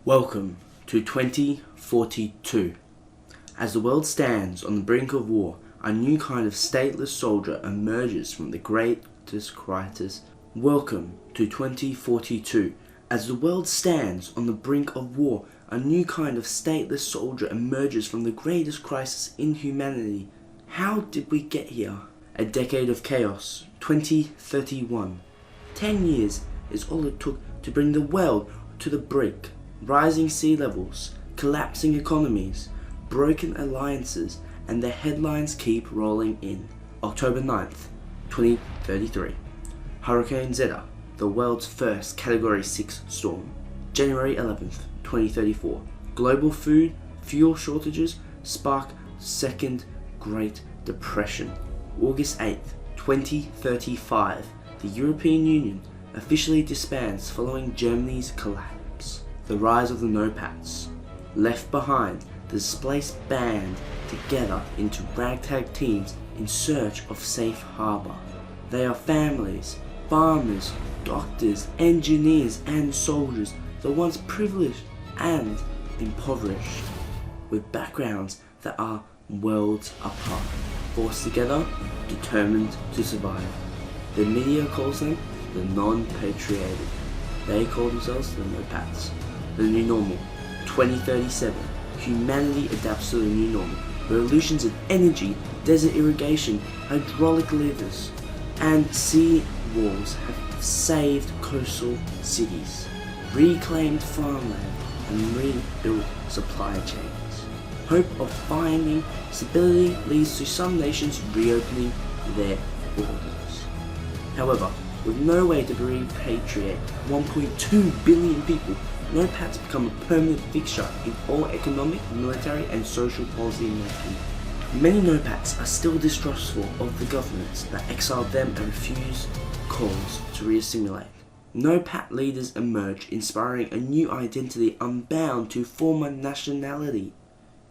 Welcome to 2042. As the world stands on the brink of war, a new kind of stateless soldier emerges from the greatest crisis. Welcome to 2042. As the world stands on the brink of war, a new kind of stateless soldier emerges from the greatest crisis in humanity. How did we get here? A decade of chaos, 2031. 10 years is all it took to bring the world to the brink. Rising sea levels, collapsing economies, broken alliances, and the headlines keep rolling in. October 9th, 2033. Hurricane Zeta, the world's first Category 6 storm. January 11th, 2034. Global food, fuel shortages spark Second Great Depression. August 8th, 2035. The European Union officially disbands following Germany's collapse. The rise of the NOPATs. Left behind, the displaced band together into ragtag teams in search of safe harbor. They are families, farmers, doctors, engineers, and soldiers, the once privileged and impoverished, with backgrounds that are worlds apart, forced together, determined to survive. The media calls them the non-patriotic. They call themselves the NOPATs. The new normal, 2037. Humanity adapts to the new normal. Revolutions in energy, desert irrigation, hydraulic levers, and sea walls have saved coastal cities, reclaimed farmland, and rebuilt supply chains. Hope of finding stability leads to some nations reopening their borders. However, with no way to repatriate 1.2 billion people, NOPATs become a permanent fixture in all economic, military, and social policy making. Many NOPATs are still distrustful of the governments that exiled them and refuse calls to reassimilate. NOPAT leaders emerge, inspiring a new identity unbound to former nationality,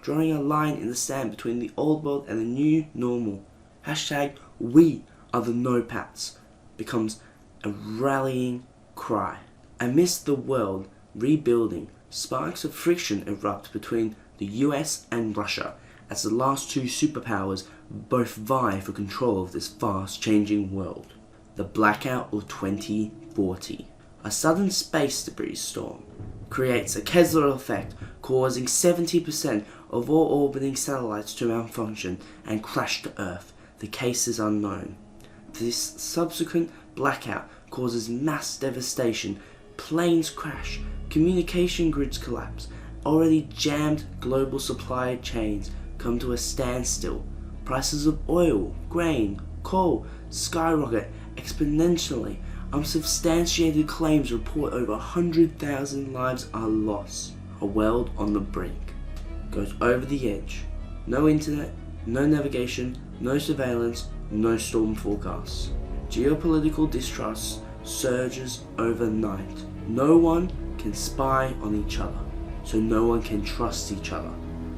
drawing a line in the sand between the old world and the new normal. Hashtag we are the NOPATs becomes a rallying cry. Amidst the world rebuilding, sparks of friction erupt between the US and Russia as the last two superpowers both vie for control of this fast-changing world. The blackout of 2040. A sudden space debris storm creates a Kessler effect, causing 70% of all orbiting satellites to malfunction and crash to Earth. The case is unknown. This subsequent blackout causes mass devastation. Planes crash, communication grids collapse, already jammed global supply chains come to a standstill. Prices of oil, grain, coal skyrocket exponentially. Unsubstantiated claims report over 100,000 lives are lost. A world on the brink goes over the edge. No internet, no navigation, no surveillance, no storm forecasts. Geopolitical distrust surges overnight. No one can spy on each other, so no one can trust each other.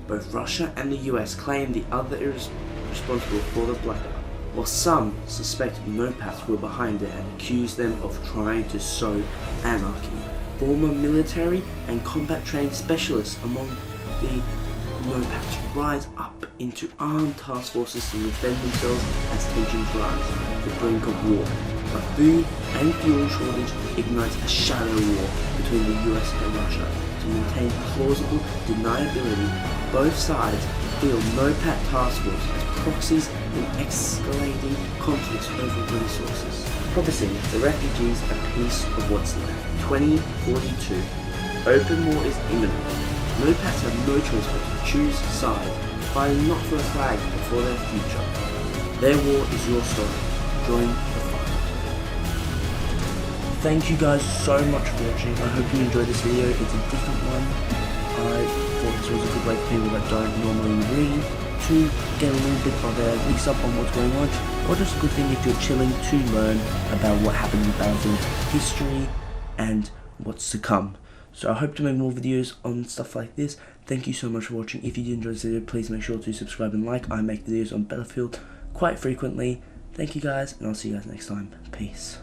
Both Russia and the US claim the other is responsible for the blackout, while some suspect NOPATs were behind it and accuse them of trying to sow anarchy. Former military and combat trained specialists among the NOPATs rise up into armed task forces to defend themselves as tensions rise. The brink of war. A food and fuel shortage ignites a shadow war between the US and Russia. To maintain plausible deniability, both sides feel NOPAT task force as proxies in escalating conflicts over resources, promising the refugees a piece of what's left. 2042. Open war is imminent. NOPATs have no choice but to choose sides, fighting not for a flag but for their future. Their war is your story. Join the fight. Thank you guys so much for watching. I hope you enjoyed this video. It's a different one. I thought this was a good way for people that don't normally read to get a little bit of a mix up on what's going on, or just a good thing if you're chilling to learn about what happened in Battlefield history and what's to come. So I hope to make more videos on stuff like this. Thank you so much for watching. If you did enjoy this video, please make sure to subscribe and like. I make videos on Battlefield quite frequently. Thank you guys, and I'll see you guys next time. Peace.